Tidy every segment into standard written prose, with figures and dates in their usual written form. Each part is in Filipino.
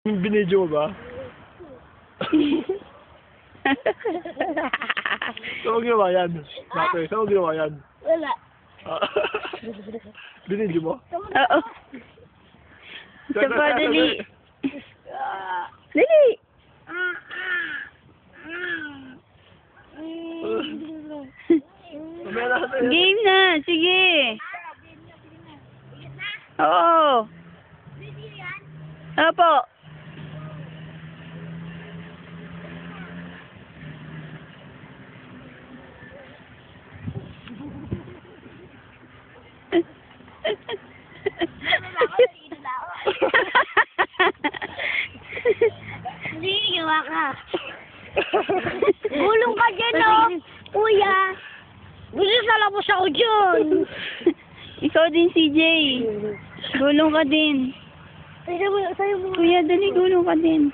Binidyo mo ba? Saan mo ginawa yan? Dati, saan mo ginawa yan? Wala. Binidyo mo? Oo. Isa pa, dali. Dali. Game na, sige. Oo. Opo. Hindi, gawa ka. Gulong ka dyan, oh. Kuya. Gusto sa labos ako dyan. Ikaw din, CJ. Gulong ka din. Sa'yo mo. Kuya, dali, gulong ka din.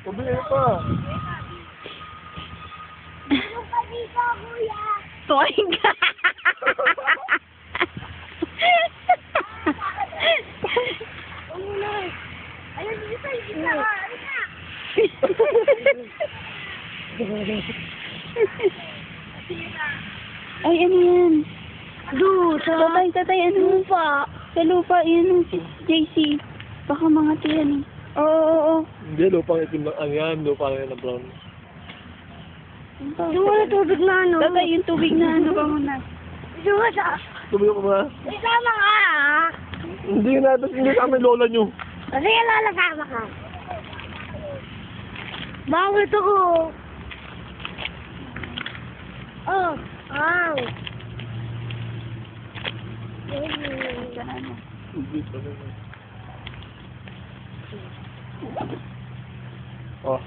Pabili pa. Gulong ka dito, kuya. Toing ka. Ayun, dito sa'yo. Dito. Ay, ano yan? Tatay, ano? lupa. Sa lupa, yan, JC. Baka mga tiyan eh. Oo. Hindi, lupang itim lang. Ano yan? Lupang yan na brown. Yung wala tubig na ano. Tatay, yung tubig na ano ba muna? Yung wala. Tumulong ko ba? Isama ka, ah. Hindi na, tapos hindi kami lola nyo. Kasi lalasama ka. Bawal to ko. Oh, wow. Oh.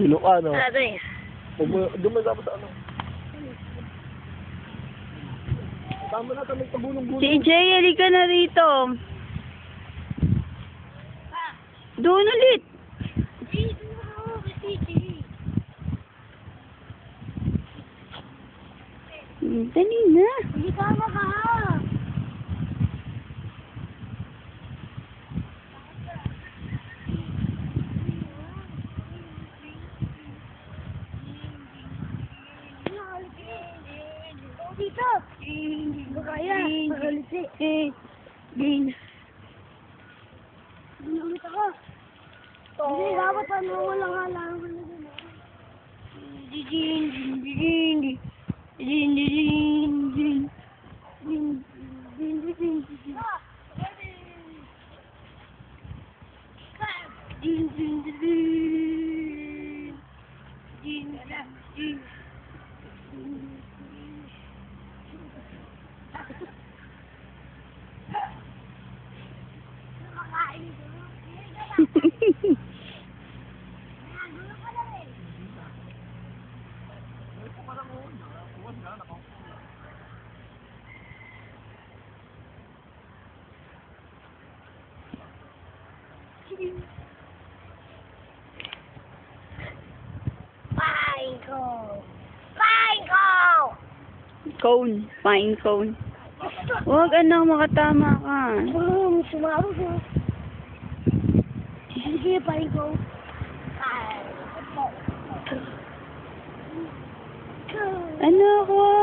Hilo ka, no? Tatay. Doon mo dapat sa ano? Tama na kami pabulong-bulong. CJ, halika na rito. Doon ulit. Dali na. Hindi ka maka. Dito. Hindi ko kaya. Magalisi. Game. Hindi ulit ako. Hindi, dapat ano mo lang halang. Cone. Fine cone. Huwag ano, makatama ka. Sumaro ko. Sige, paling ko. Ano ako?